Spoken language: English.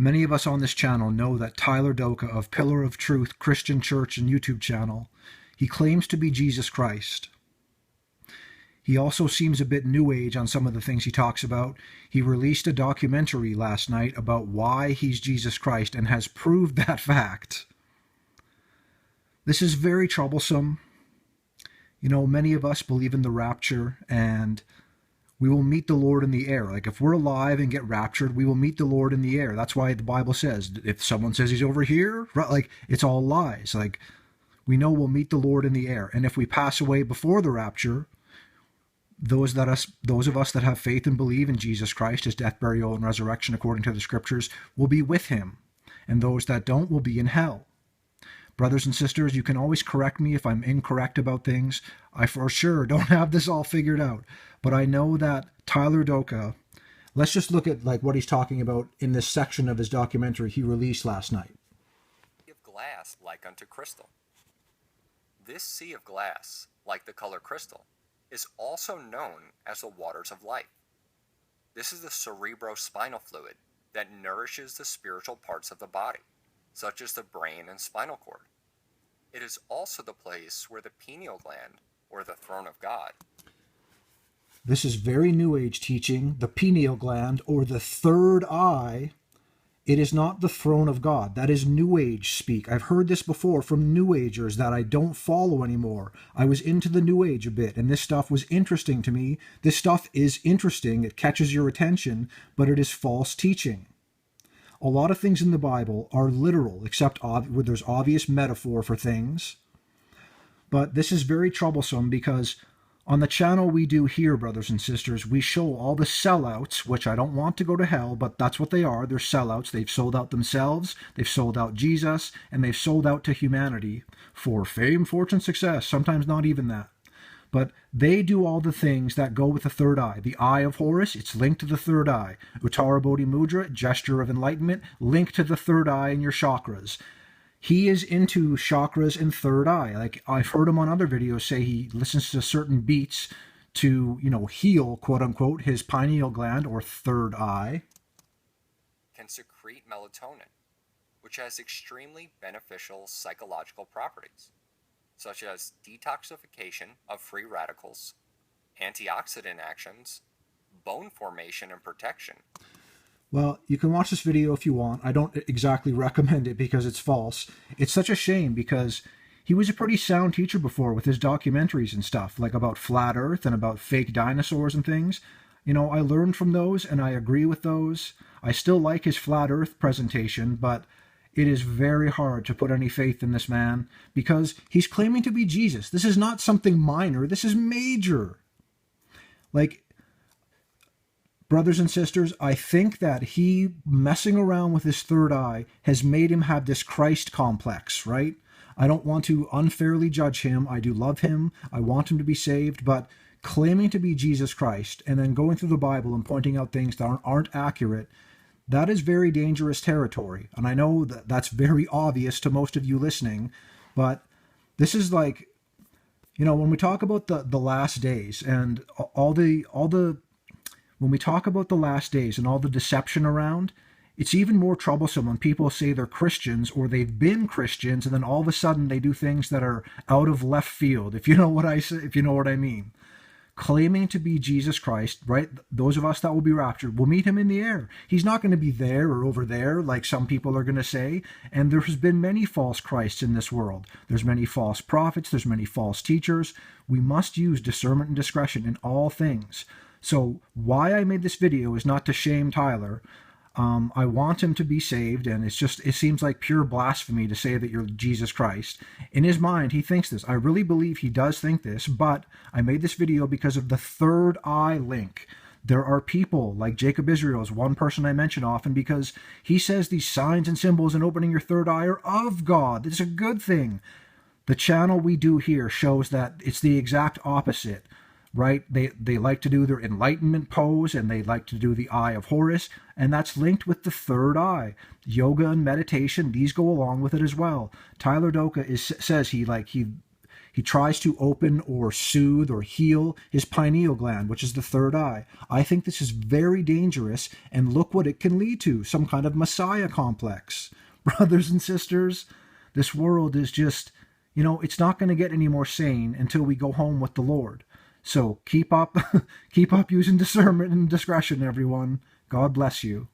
Many of us on this channel know that Tyler Doka of Pillar of Truth Christian Church and YouTube channel, he claims to be Jesus Christ. He also seems a bit new age on some of the things he talks about. He released a documentary last night about why he's Jesus Christ and has proved that fact. This is very troublesome. You know, many of us believe in the rapture and we will meet the Lord in the air. Like if we're alive and get raptured, we will meet the Lord in the air. That's why the Bible says if someone says he's over here, right, like it's all lies. Like we know we'll meet the Lord in the air. And if we pass away before the rapture, those of us that have faith and believe in Jesus Christ, his death, burial, and resurrection according to the scriptures, will be with him. And those that don't will be in hell. Brothers and sisters, you can always correct me if I'm incorrect about things. I for sure don't have this all figured out. But I know that Tyler Doka, let's just look at like what he's talking about in this section of his documentary he released last night. Of glass like unto crystal. This sea of glass, like the color crystal, is also known as the waters of life. This is the cerebrospinal fluid that nourishes the spiritual parts of the body, such as the brain and spinal cord. It is also the place where the pineal gland, or the throne of God. This is very New Age teaching, the pineal gland, or the third eye. It is not the throne of God. That is New Age speak. I've heard this before from New Agers that I don't follow anymore. I was into the New Age a bit, and this stuff was interesting to me. This stuff is interesting. It catches your attention, but it is false teaching. A lot of things in the Bible are literal, except where there's obvious metaphor for things. But this is very troublesome because on the channel we do here, brothers and sisters, we show all the sellouts, which I don't want to go to hell, but that's what they are. They're sellouts. They've sold out themselves, they've sold out Jesus, and they've sold out to humanity for fame, fortune, success, sometimes not even that. But they do all the things that go with the third eye. The eye of Horus, it's linked to the third eye. Uttara Bodhi Mudra, gesture of enlightenment, linked to the third eye in your chakras. He is into chakras and third eye. Like I've heard him on other videos say he listens to certain beats to, heal, quote unquote, his pineal gland or third eye. Can secrete melatonin, which has extremely beneficial psychological properties, such as detoxification of free radicals, antioxidant actions, bone formation and protection. Well, you can watch this video if you want. I don't exactly recommend it because it's false. It's such a shame because he was a pretty sound teacher before with his documentaries and stuff, like about flat earth and about fake dinosaurs and things. I learned from those and I agree with those. I still like his flat earth presentation, but it is very hard to put any faith in this man because he's claiming to be Jesus. This is not something minor. This is major. Like, brothers and sisters, I think that he messing around with his third eye has made him have this Christ complex, right? I don't want to unfairly judge him. I do love him. I want him to be saved, but claiming to be Jesus Christ and then going through the Bible and pointing out things that aren't accurate, that is very dangerous territory. And I know that that's very obvious to most of you listening, but this is like, when we talk about the last days and when we talk about the last days and all the deception around, it's even more troublesome when people say they're Christians or they've been Christians and then all of a sudden they do things that are out of left field, if you know what I mean. Claiming to be Jesus Christ, right? Those of us that will be raptured will meet him in the air. He's not going to be there or over there like some people are going to say. And there has been many false Christs in this world. There's many false prophets. There's many false teachers. We must use discernment and discretion in all things. So why I made this video is not to shame Tyler. I want him to be saved, and it seems like pure blasphemy to say that you're Jesus Christ. In his mind, he thinks this. I really believe he does think this, but I made this video because of the third eye link. There are people like Jacob Israel is one person I mention often because he says these signs and symbols and opening your third eye are of God. It's a good thing. The channel we do here shows that it's the exact opposite. Right? They like to do their enlightenment pose and they like to do the eye of Horus, and that's linked with the third eye. Yoga and meditation, these go along with it as well. Tyler Doka says he He tries to open or soothe or heal his pineal gland, which is the third eye. I think this is very dangerous, and look what it can lead to, some kind of Messiah complex. Brothers and sisters, this world is just, it's not going to get any more sane until we go home with the Lord. So keep up using discernment and discretion, everyone. God bless you.